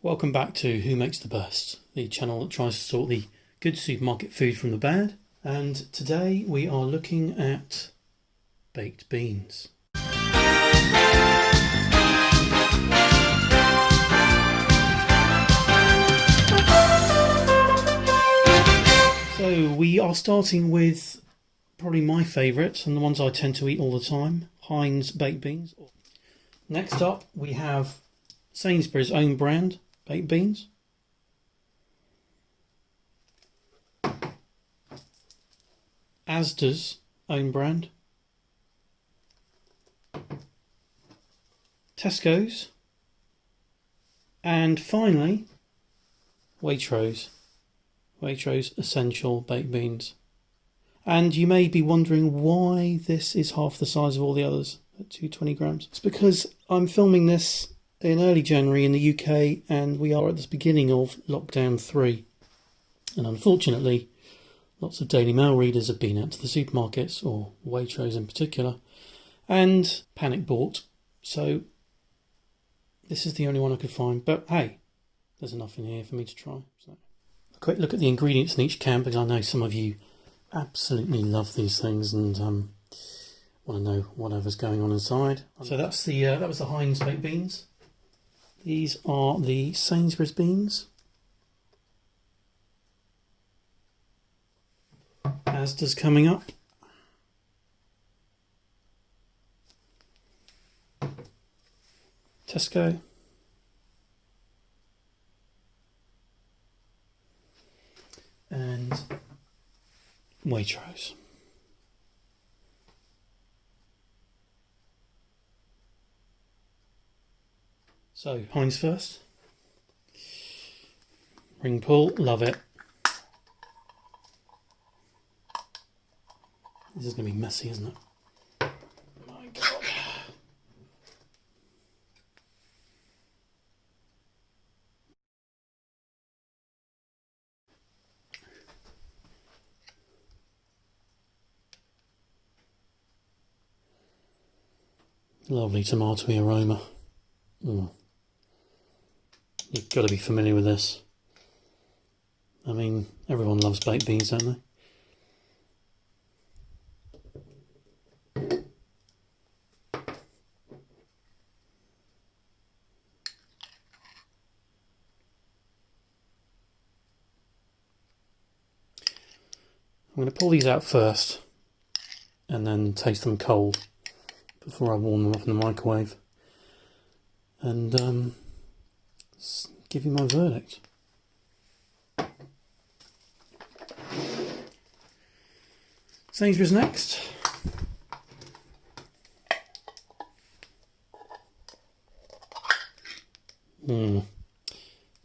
Welcome back to Who Makes the Best, the channel that tries to sort the good supermarket food from the bad. And today we are looking at baked beans. So we are starting with probably my favourite and the ones I tend to eat all the time, Heinz baked beans. Next up we have Sainsbury's own brand baked beans. Asda's own brand. Tesco's. And finally, Waitrose. Waitrose Essential Baked Beans. And you may be wondering why this is half the size of all the others at 220 grams. It's because I'm filming this in early January in the UK and we are at the beginning of lockdown 3. And unfortunately, lots of Daily Mail readers have been out to the supermarkets, or Waitrose in particular, and panic bought. So this is the only one I could find. But hey, there's enough in here for me to try. So a quick look at the ingredients in each can, because I know some of you absolutely love these things and want to know whatever's going on inside. So that's that was the Heinz baked beans. These are the Sainsbury's beans. Asda's coming up. Tesco. And Waitrose. So, Heinz first. Ring pull, love it. This is going to be messy, isn't it? My God. Lovely tomatoey aroma. You've got to be familiar with this. I mean, everyone loves baked beans, don't they? I'm going to pull these out first and then taste them cold before I warm them up in the microwave and give you my verdict. Sainsbury's next. Now,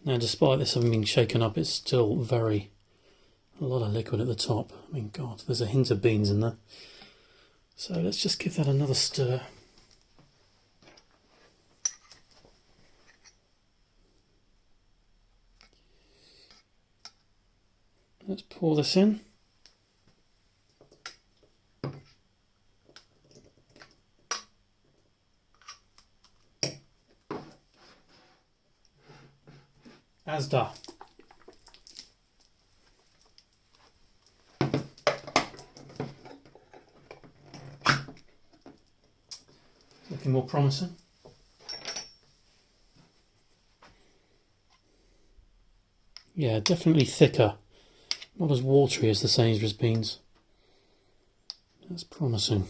despite this having been shaken up, it's still a lot of liquid at the top. I mean, God, there's a hint of beans in there. So let's just give that another stir. Let's pour this in. Asda. Looking more promising. Yeah, definitely thicker. Not as watery as the Sainsbury's beans. That's promising.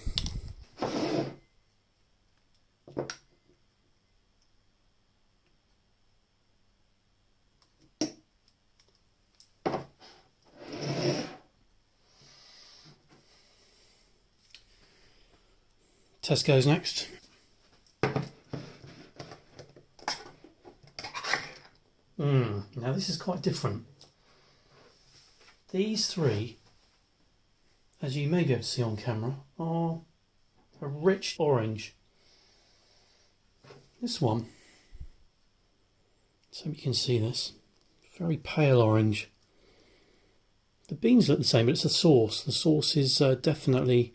Tesco's next. Now this is quite different. These three, as you may be able to see on camera, are a rich orange. This one, so you can see this, very pale orange. The beans look the same, but it's the sauce. The sauce is definitely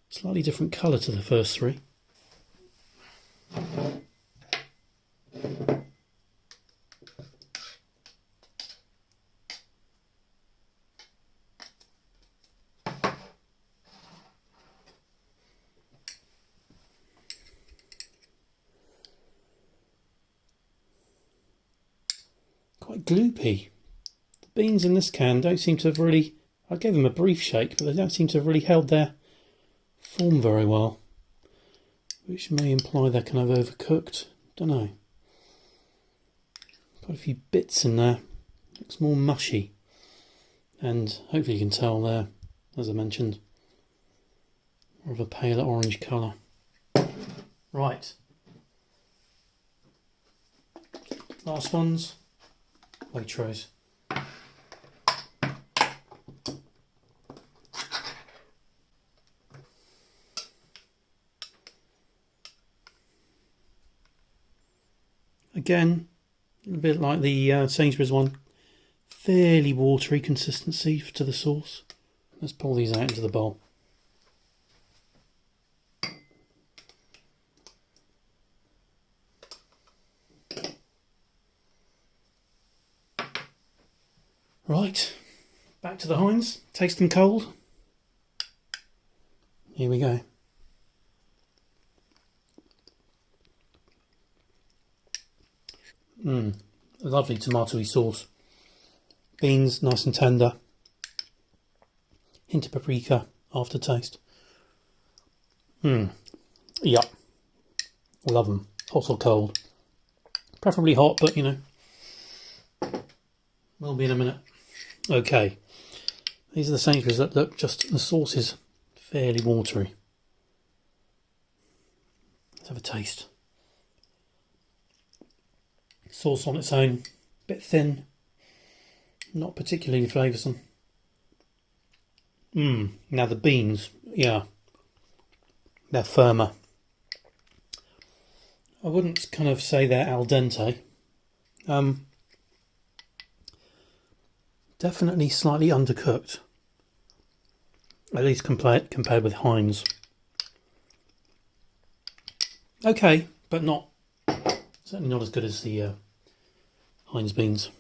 slightly different colour to the first three. Quite gloopy. The beans in this can don't seem to have really... I gave them a brief shake, but they don't seem to have really held their form very well, which may imply they're kind of overcooked. Don't know. Got a few bits in there. Looks more mushy, and hopefully you can tell there, as I mentioned, more of a paler orange colour. Right. Last ones. Waitrose. Again, a bit like the Sainsbury's one, fairly watery consistency to the sauce. Let's pour these out into the bowl. Right, back to the Heinz. Taste them cold. Here we go. Lovely tomatoey sauce. Beans nice and tender. Hint of paprika aftertaste. Yep. Love them. Hot or cold. Preferably hot, but you know. Will be in a minute. Okay. These are the Sainsbury's that look just, the sauce is fairly watery. Let's have a taste. Sauce on its own, bit thin, not particularly flavoursome. Now the beans, yeah, they're firmer. I wouldn't kind of say they're al dente. Definitely slightly undercooked, at least compared with Heinz. Okay, but not, certainly not as good as the Heinz beans.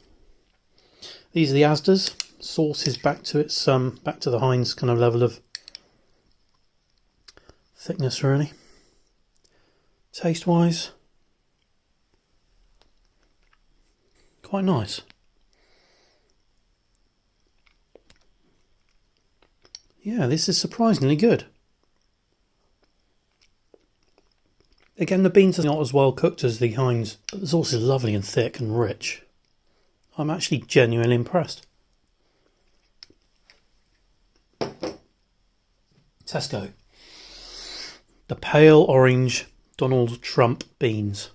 These are the Asda's. Sauce is back to its back to the Heinz kind of level of thickness, really. Taste wise, quite nice. Yeah, this is surprisingly good. Again, the beans are not as well cooked as the Heinz, but the sauce is lovely and thick and rich. I'm actually genuinely impressed. Tesco. The pale orange Donald Trump beans.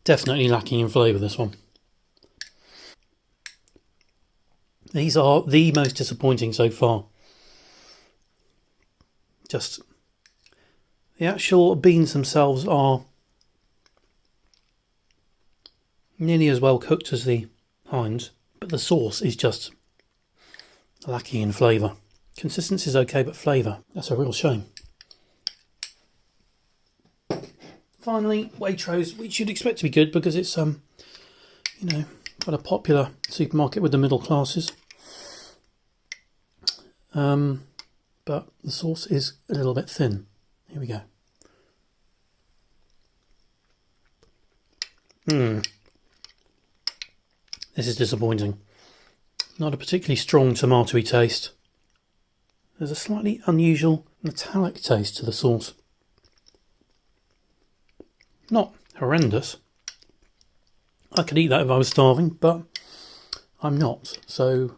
Definitely lacking in flavour, this one. These are the most disappointing so far. Just the actual beans themselves are nearly as well cooked as the Heinz, but the sauce is just lacking in flavour. Consistency is okay, but flavour, that's a real shame. Finally, Waitrose, which you'd expect to be good because it's you know, quite a popular supermarket with the middle classes. But the sauce is a little bit thin. Here we go. This is disappointing. Not a particularly strong tomatoey taste. There's a slightly unusual metallic taste to the sauce. Not horrendous. I could eat that if I was starving, but I'm not, so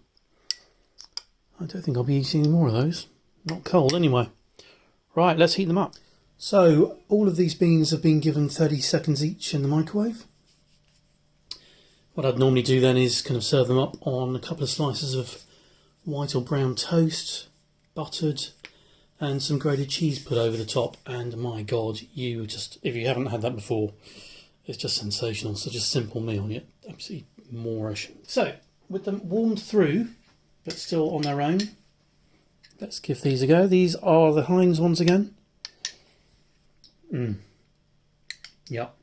I don't think I'll be eating any more of those. Not cold anyway. Right, let's heat them up. So all of these beans have been given 30 seconds each in the microwave. What I'd normally do then is kind of serve them up on a couple of slices of white or brown toast, buttered, and some grated cheese put over the top. And my God, you just, if you haven't had that before, it's just sensational. Such a simple meal, yet absolutely moorish. So, with them warmed through, but still on their own, let's give these a go. These are the Heinz ones again. Yep.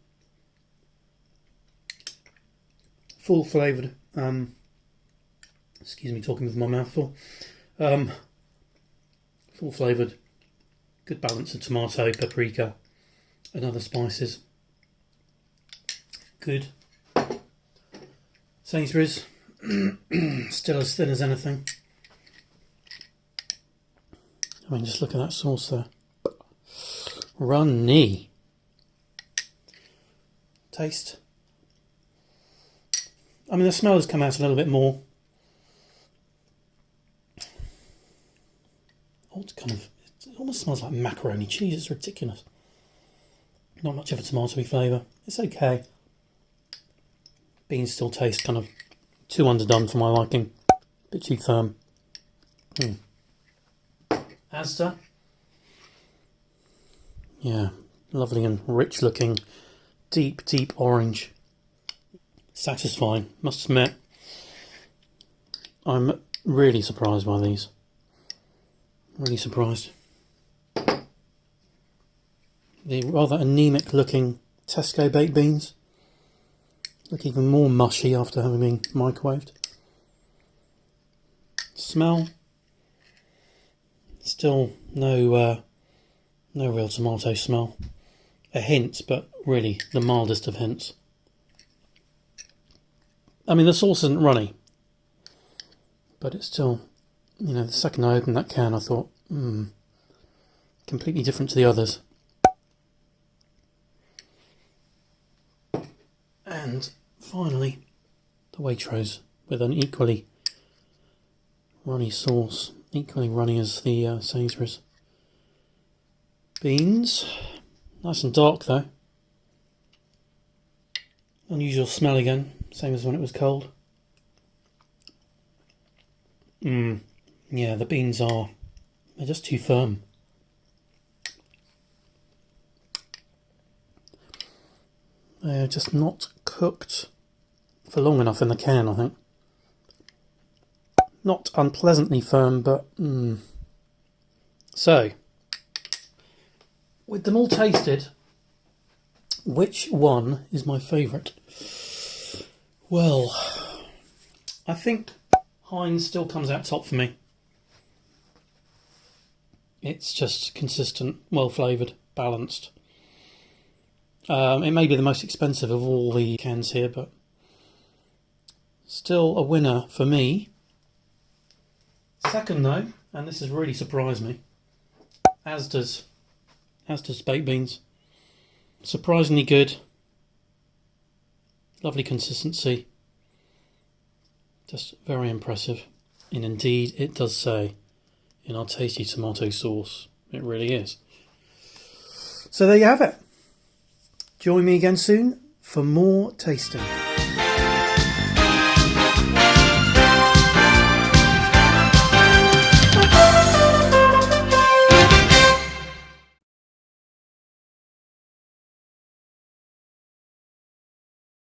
Full flavoured. Excuse me, talking with my mouth full. Full flavoured. Good balance of tomato, paprika, and other spices. Good. Sainsbury's. Still as thin as anything. I mean, just look at that sauce there. Runny. Taste. I mean, the smell has come out a little bit more. It almost smells like macaroni cheese. It's ridiculous. Not much of a tomatoey flavour. It's okay. Beans still taste kind of too underdone for my liking. A bit too firm. Asda. Yeah, lovely and rich looking. Deep, deep orange. Satisfying, must admit. I'm really surprised by these. Really surprised. The rather anemic looking Tesco baked beans look even more mushy after having been microwaved. Smell. Still no real tomato smell. A hint, but really the mildest of hints. I mean, the sauce isn't runny, but it's still, you know, the second I opened that can I thought, completely different to the others. And finally, the Waitrose with an equally runny sauce, equally runny as the Sainsbury's. Beans, nice and dark though. Unusual smell again, same as when it was cold. Yeah, the beans they're just too firm. They're just not cooked for long enough in the can, I think. Not unpleasantly firm, but So, with them all tasted, which one is my favourite? Well, I think Heinz still comes out top for me. It's just consistent, well flavoured, balanced. It may be the most expensive of all the cans here, but still a winner for me. Second though, and this has really surprised me, Asda's baked beans. Surprisingly good. Lovely consistency. Just very impressive. And indeed it does say in our tasty tomato sauce. It really is. So there you have it. Join me again soon for more tasting.